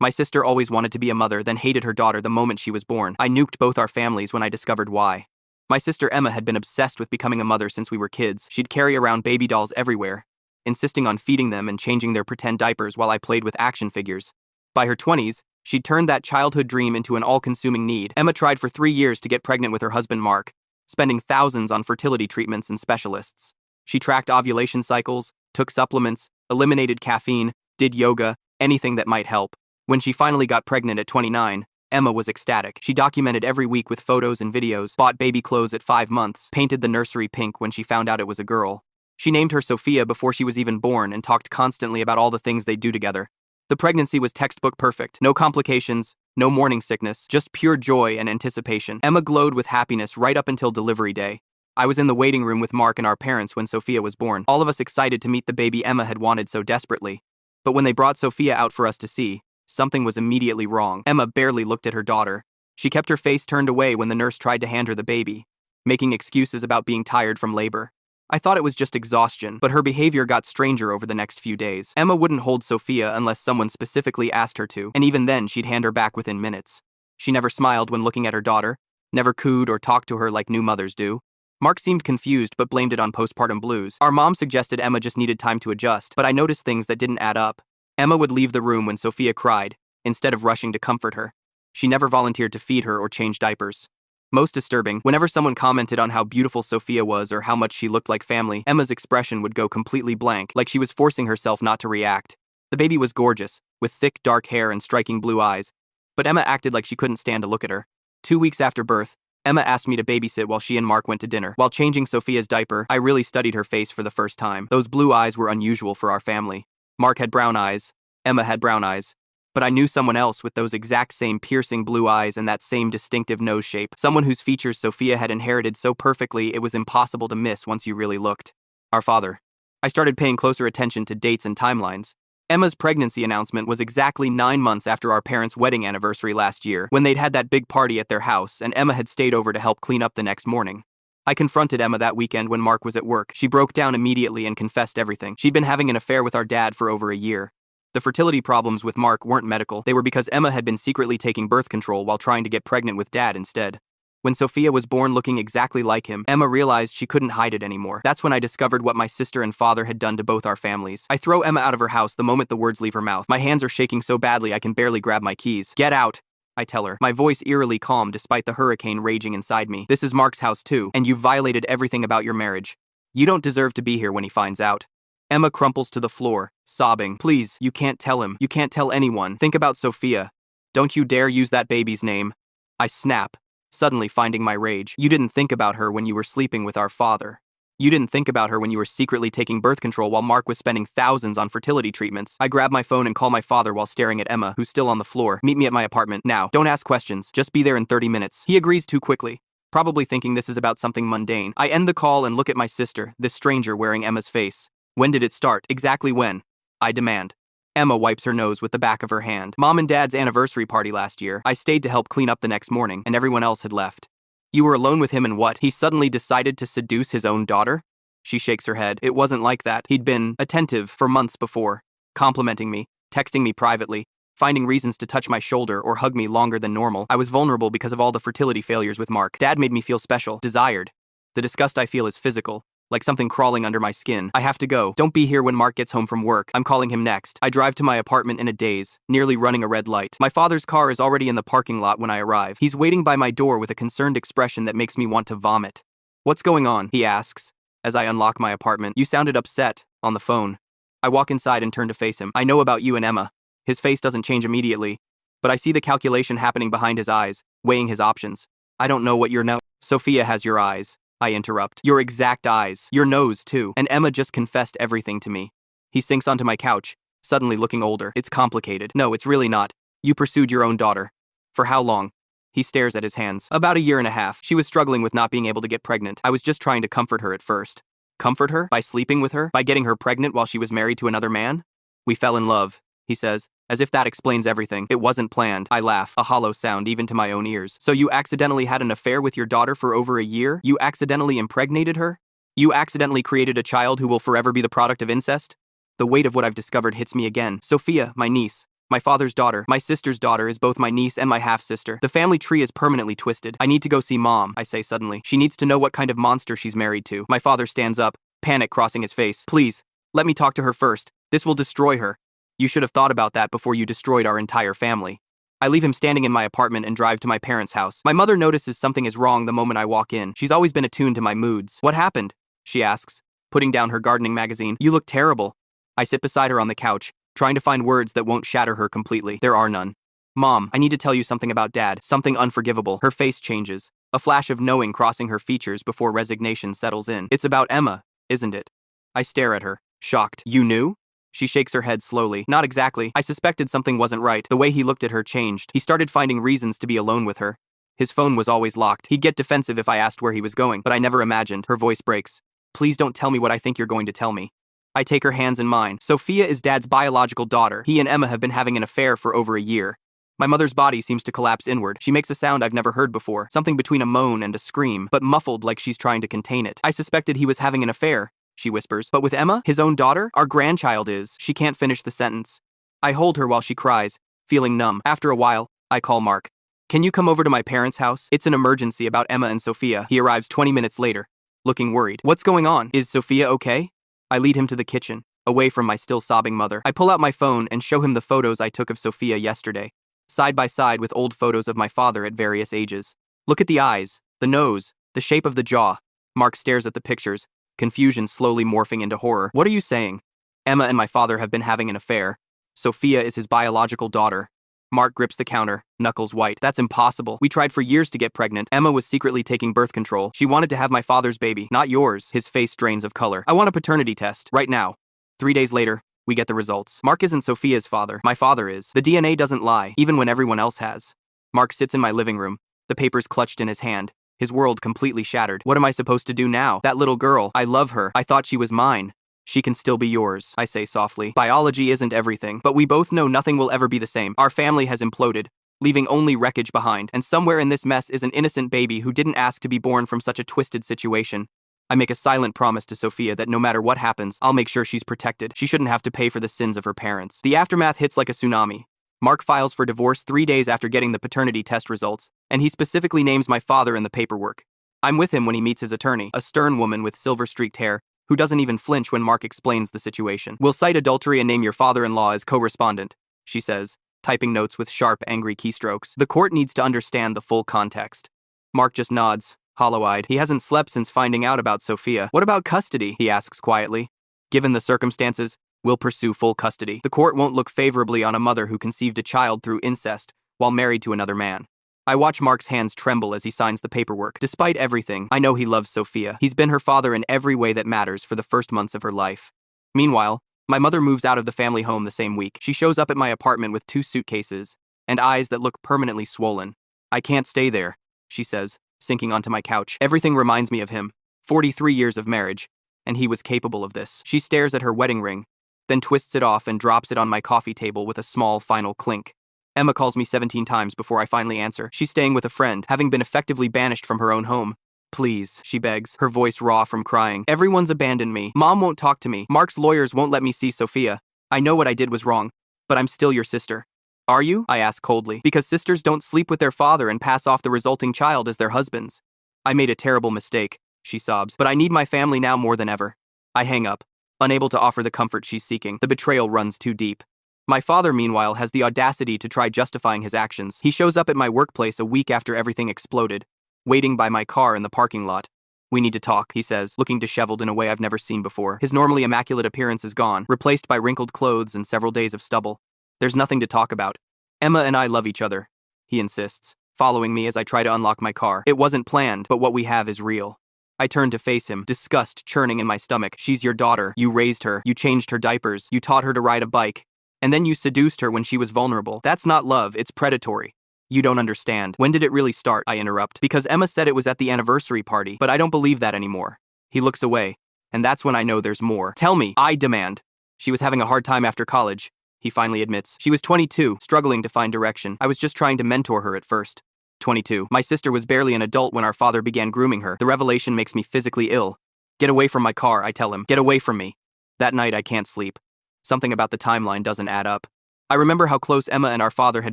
My sister always wanted to be a mother, then hated her daughter the moment she was born. I nuked both our families when I discovered why. My sister Emma had been obsessed with becoming a mother since we were kids. She'd carry around baby dolls everywhere, insisting on feeding them and changing their pretend diapers while I played with action figures. By her 20s, she'd turned that childhood dream into an all-consuming need. Emma tried for 3 years to get pregnant with her husband Mark, spending thousands on fertility treatments and specialists. She tracked ovulation cycles, took supplements, eliminated caffeine, did yoga, anything that might help. When she finally got pregnant at 29, Emma was ecstatic. She documented every week with photos and videos, bought baby clothes at 5 months, painted the nursery pink when she found out it was a girl. She named her Sophia before she was even born and talked constantly about all the things they'd do together. The pregnancy was textbook perfect. No complications, no morning sickness, just pure joy and anticipation. Emma glowed with happiness right up until delivery day. I was in the waiting room with Mark and our parents when Sophia was born, all of us excited to meet the baby Emma had wanted so desperately. But when they brought Sophia out for us to see, something was immediately wrong. Emma barely looked at her daughter. She kept her face turned away when the nurse tried to hand her the baby, making excuses about being tired from labor. I thought it was just exhaustion, but her behavior got stranger over the next few days. Emma wouldn't hold Sophia unless someone specifically asked her to, and even then she'd hand her back within minutes. She never smiled when looking at her daughter, never cooed or talked to her like new mothers do. Mark seemed confused but blamed it on postpartum blues. Our mom suggested Emma just needed time to adjust, but I noticed things that didn't add up. Emma would leave the room when Sophia cried, instead of rushing to comfort her. She never volunteered to feed her or change diapers. Most disturbing, whenever someone commented on how beautiful Sophia was or how much she looked like family, Emma's expression would go completely blank, like she was forcing herself not to react. The baby was gorgeous, with thick dark hair and striking blue eyes, but Emma acted like she couldn't stand to look at her. 2 weeks after birth, Emma asked me to babysit while she and Mark went to dinner. While changing Sophia's diaper, I really studied her face for the first time. Those blue eyes were unusual for our family. Mark had brown eyes, Emma had brown eyes. But I knew someone else with those exact same piercing blue eyes and that same distinctive nose shape, someone whose features Sophia had inherited so perfectly it was impossible to miss once you really looked. Our father. I started paying closer attention to dates and timelines. Emma's pregnancy announcement was exactly 9 months after our parents' wedding anniversary last year, when they'd had that big party at their house and Emma had stayed over to help clean up the next morning. I confronted Emma that weekend when Mark was at work. She broke down immediately and confessed everything. She'd been having an affair with our dad for over a year. The fertility problems with Mark weren't medical. They were because Emma had been secretly taking birth control while trying to get pregnant with Dad instead. When Sophia was born looking exactly like him, Emma realized she couldn't hide it anymore. That's when I discovered what my sister and father had done to both our families. I throw Emma out of her house the moment the words leave her mouth. My hands are shaking so badly I can barely grab my keys. "Get out," I tell her, my voice eerily calm despite the hurricane raging inside me. "This is Mark's house too, and you've violated everything about your marriage. You don't deserve to be here when he finds out." Emma crumples to the floor, sobbing. "Please, you can't tell him. You can't tell anyone. Think about Sophia. Don't you dare use that baby's name." I snap, suddenly finding my rage. "You didn't think about her when you were sleeping with our father. You didn't think about her when you were secretly taking birth control while Mark was spending thousands on fertility treatments." I grab my phone and call my father while staring at Emma, who's still on the floor. "Meet me at my apartment now. Don't ask questions. Just be there in 30 minutes. He agrees too quickly, probably thinking this is about something mundane. I end the call and look at my sister, this stranger wearing Emma's face. "When did it start? Exactly when?" I demand. Emma wipes her nose with the back of her hand. "Mom and Dad's anniversary party last year. I stayed to help clean up the next morning, and everyone else had left." "You were alone with him and what? He suddenly decided to seduce his own daughter?" She shakes her head. "It wasn't like that. He'd been attentive for months before, complimenting me, texting me privately, finding reasons to touch my shoulder or hug me longer than normal. I was vulnerable because of all the fertility failures with Mark. Dad made me feel special, desired. The disgust I feel is physical, like something crawling under my skin. I have to go. Don't be here when Mark gets home from work. I'm calling him next." I drive to my apartment in a daze, nearly running a red light. My father's car is already in the parking lot when I arrive. He's waiting by my door with a concerned expression that makes me want to vomit. "What's going on?" he asks, as I unlock my apartment. "You sounded upset on the phone." I walk inside and turn to face him. "I know about you and Emma." His face doesn't change immediately, but I see the calculation happening behind his eyes, weighing his options. "I don't know what you're Sophia has your eyes," I interrupt. "Your exact eyes. Your nose, too. And Emma just confessed everything to me." He sinks onto my couch, suddenly looking older. "It's complicated." "No, it's really not. You pursued your own daughter. For how long?" He stares at his hands. "About a year and a half. She was struggling with not being able to get pregnant. I was just trying to comfort her at first." "Comfort her? By sleeping with her? By getting her pregnant while she was married to another man?" "We fell in love," he says, as if that explains everything. "It wasn't planned." I laugh, a hollow sound even to my own ears. "So you accidentally had an affair with your daughter for over a year? You accidentally impregnated her? You accidentally created a child who will forever be the product of incest?" The weight of what I've discovered hits me again. Sophia, my niece, My father's daughter, my sister's daughter, is both my niece and my half-sister. The family tree is permanently twisted. I need to go see Mom, I say suddenly. She needs to know what kind of monster she's married to. My father stands up, panic crossing his face. Please, let me talk to her first. This will destroy her. You should have thought about that before you destroyed our entire family. I leave him standing in my apartment and drive to my parents' house. My mother notices something is wrong the moment I walk in. She's always been attuned to my moods. What happened? She asks, putting down her gardening magazine. You look terrible. I sit beside her on the couch, trying to find words that won't shatter her completely. There are none. Mom, I need to tell you something about Dad, something unforgivable. Her face changes, a flash of knowing crossing her features before resignation settles in. It's about Emma, isn't it? I stare at her, shocked. You knew? She shakes her head slowly. Not exactly. I suspected something wasn't right. The way he looked at her changed. He started finding reasons to be alone with her. His phone was always locked. He'd get defensive if I asked where he was going, but I never imagined. Her voice breaks. Please don't tell me what I think you're going to tell me. I take her hands in mine. Sophia is Dad's biological daughter. He and Emma have been having an affair for over a year. My mother's body seems to collapse inward. She makes a sound I've never heard before, something between a moan and a scream, but muffled like she's trying to contain it. I suspected he was having an affair, she whispers. But with Emma, his own daughter? Our grandchild is. She can't finish the sentence. I hold her while she cries, feeling numb. After a while, I call Mark. Can you come over to my parents' house? It's an emergency about Emma and Sophia. He arrives 20 minutes later, looking worried. What's going on? Is Sophia okay? I lead him to the kitchen, away from my still sobbing mother. I pull out my phone and show him the photos I took of Sophia yesterday, side by side with old photos of my father at various ages. Look at the eyes, the nose, the shape of the jaw. Mark stares at the pictures, confusion slowly morphing into horror. What are you saying? Emma and my father have been having an affair. Sophia is his biological daughter. Mark grips the counter, knuckles white. That's impossible. We tried for years to get pregnant. Emma was secretly taking birth control. She wanted to have my father's baby, not yours. His face drains of color. I want a paternity test, right now. 3 days later, we get the results. Mark isn't Sophia's father. My father is. The DNA doesn't lie, even when everyone else has. Mark sits in my living room, the papers clutched in his hand, his world completely shattered. What am I supposed to do now? That little girl, I love her. I thought she was mine. She can still be yours, I say softly. Biology isn't everything, but we both know nothing will ever be the same. Our family has imploded, leaving only wreckage behind, and somewhere in this mess is an innocent baby who didn't ask to be born from such a twisted situation. I make a silent promise to Sophia that no matter what happens, I'll make sure she's protected. She shouldn't have to pay for the sins of her parents. The aftermath hits like a tsunami. Mark files for divorce 3 days after getting the paternity test results, and he specifically names my father in the paperwork. I'm with him when he meets his attorney, a stern woman with silver-streaked hair, who doesn't even flinch when Mark explains the situation. We'll cite adultery and name your father-in-law as co-respondent, she says, typing notes with sharp, angry keystrokes. The court needs to understand the full context. Mark just nods, hollow-eyed. He hasn't slept since finding out about Sophia. What about custody? He asks quietly. Given the circumstances, we'll pursue full custody. The court won't look favorably on a mother who conceived a child through incest while married to another man. I watch Mark's hands tremble as he signs the paperwork. Despite everything, I know he loves Sophia. He's been her father in every way that matters for the first months of her life. Meanwhile, my mother moves out of the family home the same week. She shows up at my apartment with 2 suitcases and eyes that look permanently swollen. I can't stay there, she says, sinking onto my couch. Everything reminds me of him. 43 years of marriage, and he was capable of this. She stares at her wedding ring, then twists it off and drops it on my coffee table with a small final clink. Emma calls me 17 times before I finally answer. She's staying with a friend, having been effectively banished from her own home. Please, she begs, her voice raw from crying. Everyone's abandoned me. Mom won't talk to me. Mark's lawyers won't let me see Sophia. I know what I did was wrong, but I'm still your sister. Are you? I ask coldly. Because sisters don't sleep with their father and pass off the resulting child as their husbands. I made a terrible mistake, she sobs, but I need my family now more than ever. I hang up, unable to offer the comfort she's seeking. The betrayal runs too deep. My father, meanwhile, has the audacity to try justifying his actions. He shows up at my workplace a week after everything exploded, waiting by my car in the parking lot. We need to talk, he says, looking disheveled in a way I've never seen before. His normally immaculate appearance is gone, replaced by wrinkled clothes and several days of stubble. There's nothing to talk about. Emma and I love each other, he insists, following me as I try to unlock my car. It wasn't planned, but what we have is real. I turn to face him, disgust churning in my stomach. She's your daughter. You raised her. You changed her diapers. You taught her to ride a bike. And then you seduced her when she was vulnerable. That's not love, it's predatory. You don't understand. When did it really start? I interrupt. Because Emma said it was at the anniversary party, but I don't believe that anymore. He looks away, and that's when I know there's more. Tell me, I demand. She was having a hard time after college, he finally admits. She was 22, struggling to find direction. I was just trying to mentor her at first. 22. My sister was barely an adult when our father began grooming her. The revelation makes me physically ill. Get away from my car, I tell him. Get away from me. That night I can't sleep. Something about the timeline doesn't add up. I remember how close Emma and our father had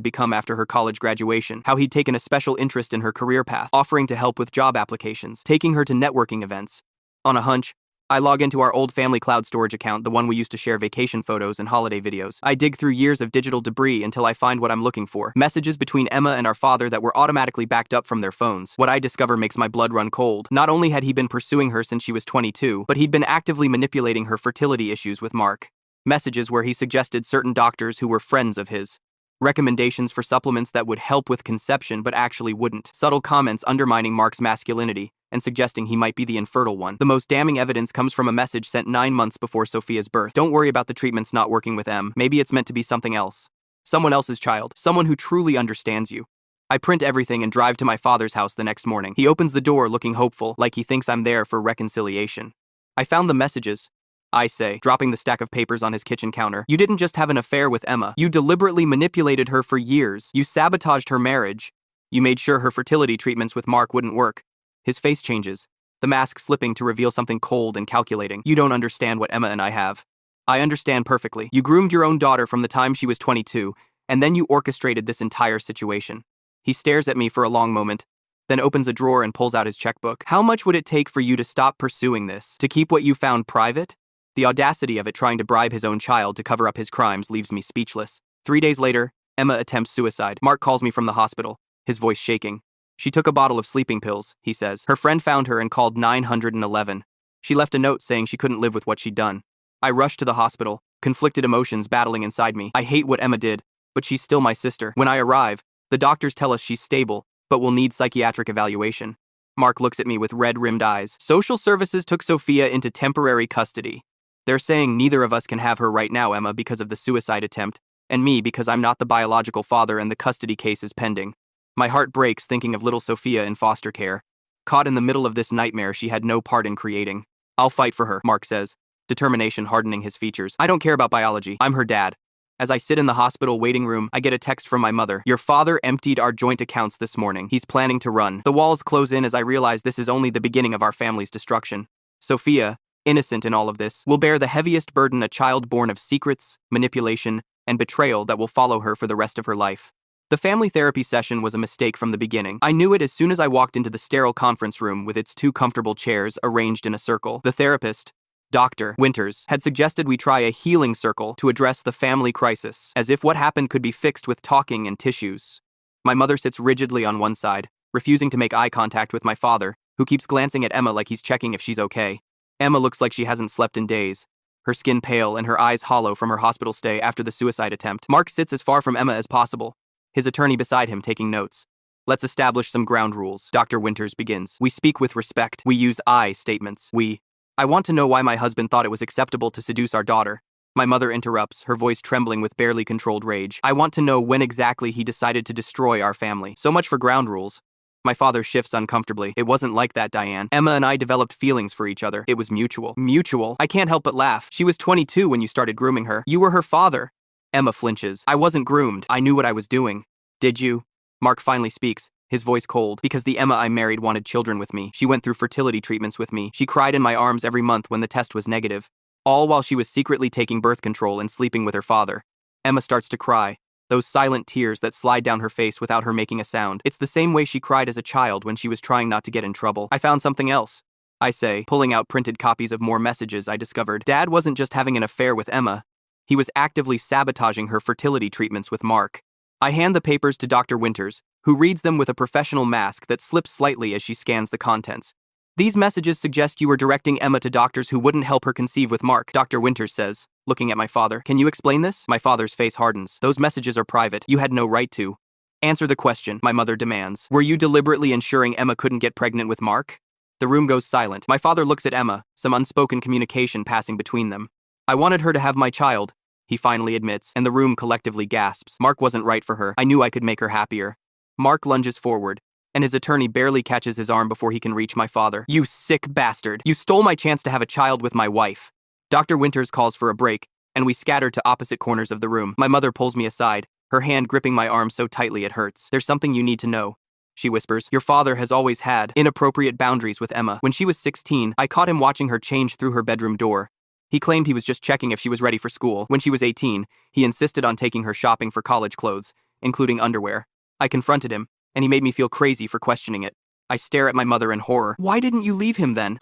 become after her college graduation, how he'd taken a special interest in her career path, offering to help with job applications, taking her to networking events. On a hunch, I log into our old family cloud storage account, the one we used to share vacation photos and holiday videos. I dig through years of digital debris until I find what I'm looking for. Messages between Emma and our father that were automatically backed up from their phones. What I discover makes my blood run cold. Not only had he been pursuing her since she was 22, but he'd been actively manipulating her fertility issues with Mark. Messages where he suggested certain doctors who were friends of his. Recommendations for supplements that would help with conception but actually wouldn't. Subtle comments undermining Mark's masculinity and suggesting he might be the infertile one. The most damning evidence comes from a message sent 9 months before Sophia's birth. Don't worry about the treatments not working with Em. Maybe it's meant to be something else. Someone else's child. Someone who truly understands you. I print everything and drive to my father's house the next morning. He opens the door looking hopeful, like he thinks I'm there for reconciliation. I found the messages, I say, dropping the stack of papers on his kitchen counter. You didn't just have an affair with Emma. You deliberately manipulated her for years. You sabotaged her marriage. You made sure her fertility treatments with Mark wouldn't work. His face changes, the mask slipping to reveal something cold and calculating. You don't understand what Emma and I have. I understand perfectly. You groomed your own daughter from the time she was 22, and then you orchestrated this entire situation. He stares at me for a long moment, then opens a drawer and pulls out his checkbook. How much would it take for you to stop pursuing this? To keep what you found private? The audacity of it, trying to bribe his own child to cover up his crimes, leaves me speechless. 3 days later, Emma attempts suicide. Mark calls me from the hospital, his voice shaking. She took a bottle of sleeping pills, he says. Her friend found her and called 911. She left a note saying she couldn't live with what she'd done. I rushed to the hospital, conflicted emotions battling inside me. I hate what Emma did, but she's still my sister. When I arrive, the doctors tell us she's stable, but will need psychiatric evaluation. Mark looks at me with red-rimmed eyes. Social services took Sophia into temporary custody. They're saying neither of us can have her right now, Emma, because of the suicide attempt, and me because I'm not the biological father and the custody case is pending. My heart breaks thinking of little Sophia in foster care, caught in the middle of this nightmare she had no part in creating. I'll fight for her, Mark says, determination hardening his features. I don't care about biology. I'm her dad. As I sit in the hospital waiting room, I get a text from my mother. Your father emptied our joint accounts this morning. He's planning to run. The walls close in as I realize this is only the beginning of our family's destruction. Sophia, innocent in all of this, will bear the heaviest burden, a child born of secrets, manipulation, and betrayal that will follow her for the rest of her life. The family therapy session was a mistake from the beginning. I knew it as soon as I walked into the sterile conference room with its 2 comfortable chairs arranged in a circle. The therapist, Dr. Winters, had suggested we try a healing circle to address the family crisis, as if what happened could be fixed with talking and tissues. My mother sits rigidly on one side, refusing to make eye contact with my father, who keeps glancing at Emma like he's checking if she's okay. Emma looks like she hasn't slept in days, her skin pale and her eyes hollow from her hospital stay after the suicide attempt. Mark sits as far from Emma as possible, his attorney beside him taking notes. Let's establish some ground rules, Dr. Winters begins. We speak with respect. We use I statements. I want to know why my husband thought it was acceptable to seduce our daughter. My mother interrupts, her voice trembling with barely controlled rage. I want to know when exactly he decided to destroy our family. So much for ground rules. My father shifts uncomfortably. It wasn't like that, Diane. Emma and I developed feelings for each other. It was mutual. Mutual? I can't help but laugh. She was 22 when you started grooming her. You were her father. Emma flinches. I wasn't groomed. I knew what I was doing. Did you? Mark finally speaks, his voice cold. Because the Emma I married wanted children with me. She went through fertility treatments with me. She cried in my arms every month when the test was negative. All while she was secretly taking birth control and sleeping with her father. Emma starts to cry. Those silent tears that slide down her face without her making a sound. It's the same way she cried as a child when she was trying not to get in trouble. I found something else, I say, pulling out printed copies of more messages I discovered. Dad wasn't just having an affair with Emma. He was actively sabotaging her fertility treatments with Mark. I hand the papers to Dr. Winters, who reads them with a professional mask that slips slightly as she scans the contents. These messages suggest you were directing Emma to doctors who wouldn't help her conceive with Mark, Dr. Winters says, looking at my father. Can you explain this? My father's face hardens. Those messages are private. You had no right to. Answer the question, my mother demands. Were you deliberately ensuring Emma couldn't get pregnant with Mark? The room goes silent. My father looks at Emma, some unspoken communication passing between them. I wanted her to have my child, he finally admits, and the room collectively gasps. Mark wasn't right for her. I knew I could make her happier. Mark lunges forward, and his attorney barely catches his arm before he can reach my father. You sick bastard. You stole my chance to have a child with my wife. Dr. Winters calls for a break, and we scatter to opposite corners of the room. My mother pulls me aside, her hand gripping my arm so tightly it hurts. There's something you need to know, she whispers. Your father has always had inappropriate boundaries with Emma. When she was 16, I caught him watching her change through her bedroom door. He claimed he was just checking if she was ready for school. When she was 18, he insisted on taking her shopping for college clothes, including underwear. I confronted him, and he made me feel crazy for questioning it. I stare at my mother in horror. Why didn't you leave him then?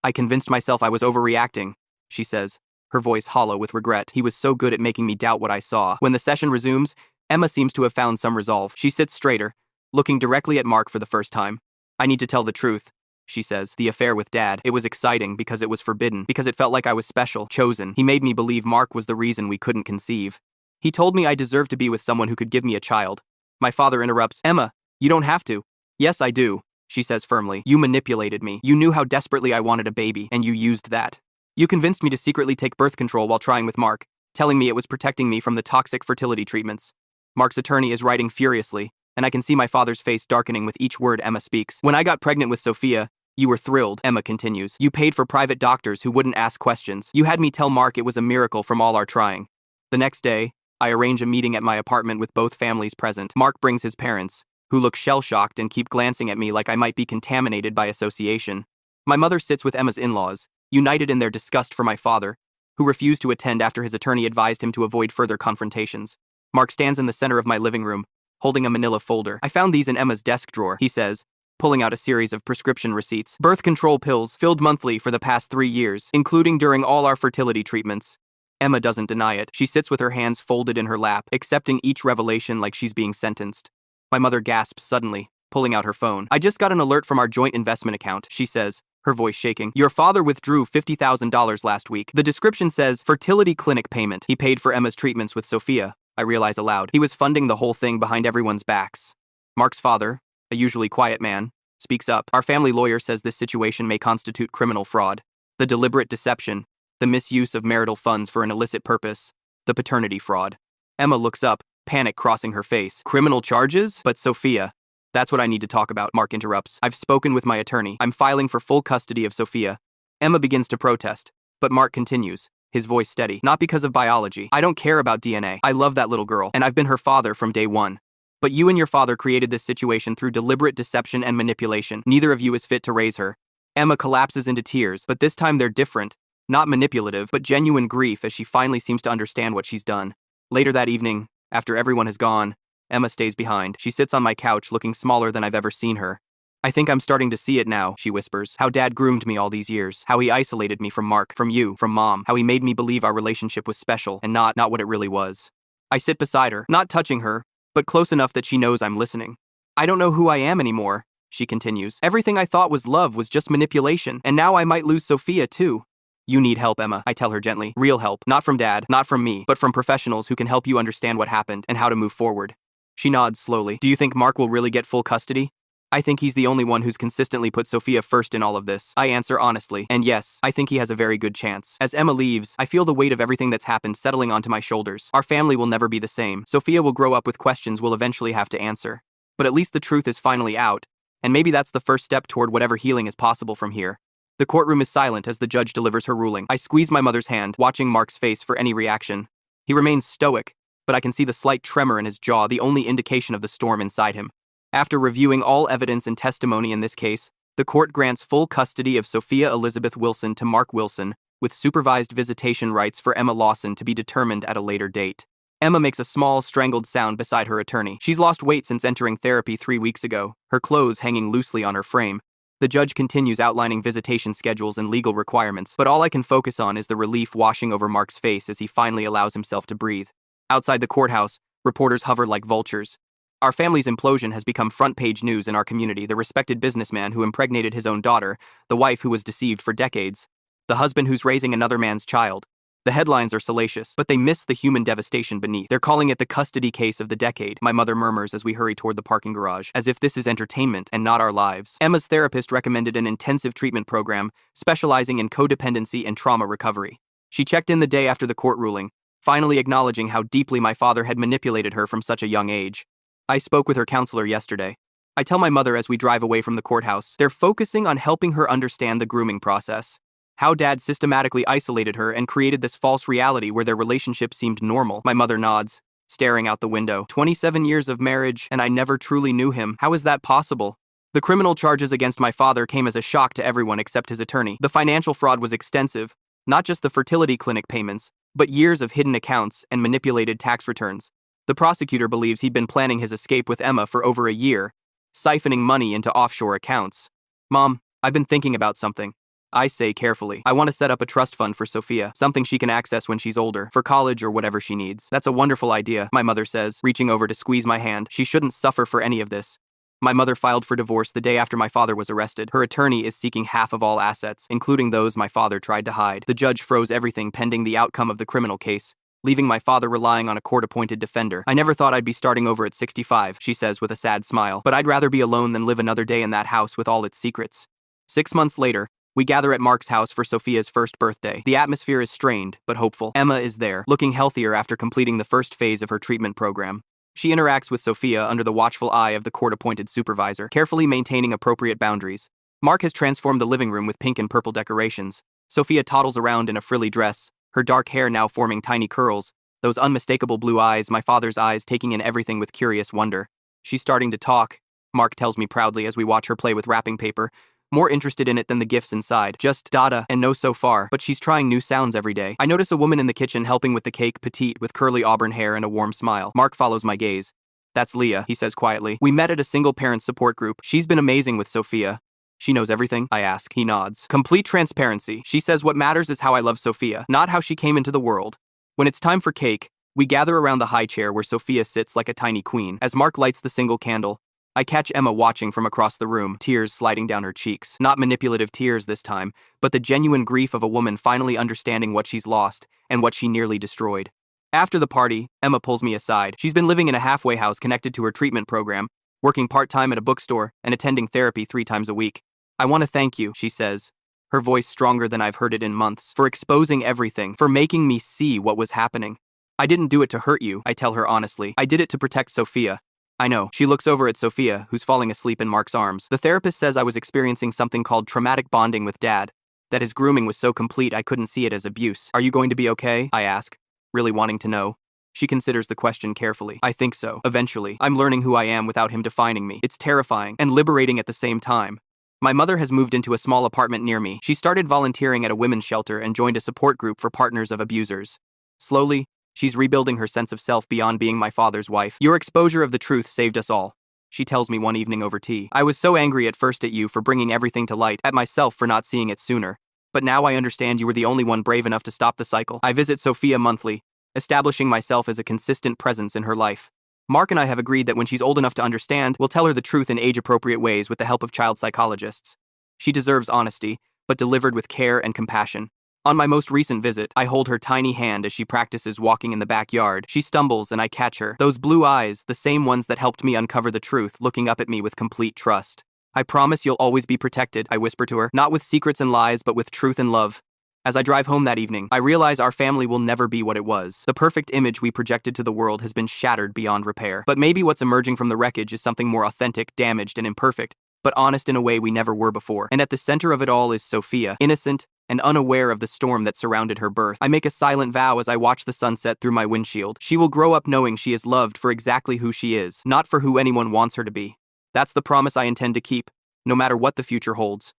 I convinced myself I was overreacting, she says, her voice hollow with regret. He was so good at making me doubt what I saw. When the session resumes, Emma seems to have found some resolve. She sits straighter, looking directly at Mark for the first time. I need to tell the truth, she says. The affair with Dad. It was exciting because it was forbidden, because it felt like I was special, chosen. He made me believe Mark was the reason we couldn't conceive. He told me I deserved to be with someone who could give me a child. My father interrupts. Emma, you don't have to. Yes, I do, she says firmly. You manipulated me. You knew how desperately I wanted a baby, and you used that. You convinced me to secretly take birth control while trying with Mark, telling me it was protecting me from the toxic fertility treatments. Mark's attorney is writing furiously, and I can see my father's face darkening with each word Emma speaks. When I got pregnant with Sophia, you were thrilled, Emma continues. You paid for private doctors who wouldn't ask questions. You had me tell Mark it was a miracle from all our trying. The next day, I arrange a meeting at my apartment with both families present. Mark brings his parents, who look shell-shocked and keep glancing at me like I might be contaminated by association. My mother sits with Emma's in-laws, united in their disgust for my father, who refused to attend after his attorney advised him to avoid further confrontations. Mark stands in the center of my living room, holding a manila folder. I found these in Emma's desk drawer, he says, pulling out a series of prescription receipts. Birth control pills filled monthly for the past 3 years, including during all our fertility treatments. Emma doesn't deny it. She sits with her hands folded in her lap, accepting each revelation like she's being sentenced. My mother gasps suddenly, pulling out her phone. I just got an alert from our joint investment account, she says, her voice shaking. Your father withdrew $50,000 last week. The description says, fertility clinic payment. He paid for Emma's treatments with Sophia, I realize aloud. He was funding the whole thing behind everyone's backs. Mark's father, a usually quiet man, speaks up. Our family lawyer says this situation may constitute criminal fraud. The deliberate deception, the misuse of marital funds for an illicit purpose, the paternity fraud. Emma looks up, panic crossing her face. Criminal charges? But Sophia. That's what I need to talk about, Mark interrupts. I've spoken with my attorney. I'm filing for full custody of Sophia. Emma begins to protest, but Mark continues, his voice steady. Not because of biology. I don't care about DNA. I love that little girl, and I've been her father from day one. But you and your father created this situation through deliberate deception and manipulation. Neither of you is fit to raise her. Emma collapses into tears, but this time they're different. Not manipulative, but genuine grief as she finally seems to understand what she's done. Later that evening, after everyone has gone, Emma stays behind. She sits on my couch looking smaller than I've ever seen her. I think I'm starting to see it now, she whispers. How Dad groomed me all these years. How he isolated me from Mark, from you, from Mom. How he made me believe our relationship was special and not what it really was. I sit beside her, not touching her, but close enough that she knows I'm listening. I don't know who I am anymore, she continues. Everything I thought was love was just manipulation, and now I might lose Sophia too. You need help, Emma, I tell her gently. Real help. Not from Dad, not from me, but from professionals who can help you understand what happened and how to move forward. She nods slowly. Do you think Mark will really get full custody? I think he's the only one who's consistently put Sophia first in all of this. I answer honestly. And yes, I think he has a very good chance. As Emma leaves, I feel the weight of everything that's happened settling onto my shoulders. Our family will never be the same. Sophia will grow up with questions we'll eventually have to answer. But at least the truth is finally out, and maybe that's the first step toward whatever healing is possible from here. The courtroom is silent as the judge delivers her ruling. I squeeze my mother's hand, watching Mark's face for any reaction. He remains stoic, but I can see the slight tremor in his jaw, the only indication of the storm inside him. After reviewing all evidence and testimony in this case, the court grants full custody of Sophia Elizabeth Wilson to Mark Wilson, with supervised visitation rights for Emma Lawson to be determined at a later date. Emma makes a small, strangled sound beside her attorney. She's lost weight since entering therapy 3 weeks ago, her clothes hanging loosely on her frame. The judge continues outlining visitation schedules and legal requirements, but all I can focus on is the relief washing over Mark's face as he finally allows himself to breathe. Outside the courthouse, reporters hover like vultures. Our family's implosion has become front-page news in our community. The respected businessman who impregnated his own daughter, the wife who was deceived for decades, the husband who's raising another man's child. The headlines are salacious, but they miss the human devastation beneath. They're calling it the custody case of the decade, my mother murmurs as we hurry toward the parking garage, as if this is entertainment and not our lives. Emma's therapist recommended an intensive treatment program specializing in codependency and trauma recovery. She checked in the day after the court ruling, finally acknowledging how deeply my father had manipulated her from such a young age. I spoke with her counselor yesterday. I tell my mother as we drive away from the courthouse, they're focusing on helping her understand the grooming process. How Dad systematically isolated her and created this false reality where their relationship seemed normal. My mother nods, staring out the window. 27 years of marriage, and I never truly knew him. How is that possible? The criminal charges against my father came as a shock to everyone except his attorney. The financial fraud was extensive, Not just the fertility clinic payments, but years of hidden accounts and manipulated tax returns. The prosecutor believes he'd been planning his escape with Emma for over a year, siphoning money into offshore accounts. Mom, I've been thinking about something. I say carefully. I want to set up a trust fund for Sophia, something she can access when she's older, for college or whatever she needs. That's a wonderful idea, my mother says, reaching over to squeeze my hand. She shouldn't suffer for any of this. My mother filed for divorce the day after my father was arrested. Her attorney is seeking half of all assets, including those my father tried to hide. The judge froze everything pending the outcome of the criminal case, leaving my father relying on a court-appointed defender. I never thought I'd be starting over at 65, she says with a sad smile, but I'd rather be alone than live another day in that house with all its secrets. 6 months later, we gather at Mark's house for Sophia's first birthday. The atmosphere is strained, but hopeful. Emma is there, looking healthier after completing the first phase of her treatment program. She interacts with Sophia under the watchful eye of the court-appointed supervisor, carefully maintaining appropriate boundaries. Mark has transformed the living room with pink and purple decorations. Sophia toddles around in a frilly dress, her dark hair now forming tiny curls, those unmistakable blue eyes, my father's eyes taking in everything with curious wonder. She's starting to talk, Mark tells me proudly as we watch her play with wrapping paper, more interested in it than the gifts inside. Just dada and no so far, but she's trying new sounds every day. I notice a woman in the kitchen helping with the cake, petite, with curly auburn hair and a warm smile. Mark follows my gaze. That's Leah, he says quietly. We met at a single-parent support group. She's been amazing with Sophia. She knows everything? I ask. He nods. Complete transparency. She says what matters is how I love Sophia, not how she came into the world. When it's time for cake, we gather around the high chair where Sophia sits like a tiny queen. As Mark lights the single candle, I catch Emma watching from across the room, tears sliding down her cheeks. Not manipulative tears this time, but the genuine grief of a woman finally understanding what she's lost and what she nearly destroyed. After the party, Emma pulls me aside. She's been living in a halfway house connected to her treatment program, working part-time at a bookstore, and attending therapy 3 times a week. I want to thank you, she says, her voice stronger than I've heard it in months, for exposing everything, for making me see what was happening. I didn't do it to hurt you, I tell her honestly. I did it to protect Sophia. I know. She looks over at Sophia, who's falling asleep in Mark's arms. The therapist says I was experiencing something called traumatic bonding with Dad, that his grooming was so complete I couldn't see it as abuse. Are you going to be okay? I ask, really wanting to know. She considers the question carefully. I think so. Eventually, I'm learning who I am without him defining me. It's terrifying and liberating at the same time. My mother has moved into a small apartment near me. She started volunteering at a women's shelter and joined a support group for partners of abusers. Slowly, she's rebuilding her sense of self beyond being my father's wife. Your exposure of the truth saved us all, she tells me one evening over tea. I was so angry at first at you for bringing everything to light, at myself for not seeing it sooner. But now I understand you were the only one brave enough to stop the cycle. I visit Sophia monthly, establishing myself as a consistent presence in her life. Mark and I have agreed that when she's old enough to understand, we'll tell her the truth in age-appropriate ways with the help of child psychologists. She deserves honesty, but delivered with care and compassion. On my most recent visit, I hold her tiny hand as she practices walking in the backyard. She stumbles and I catch her. Those blue eyes, the same ones that helped me uncover the truth, looking up at me with complete trust. I promise you'll always be protected, I whisper to her, not with secrets and lies, but with truth and love. As I drive home that evening, I realize our family will never be what it was. The perfect image we projected to the world has been shattered beyond repair. But maybe what's emerging from the wreckage is something more authentic, damaged, and imperfect, but honest in a way we never were before. And at the center of it all is Sophia, innocent and unaware of the storm that surrounded her birth. I make a silent vow as I watch the sunset through my windshield. She will grow up knowing she is loved for exactly who she is, not for who anyone wants her to be. That's the promise I intend to keep, no matter what the future holds.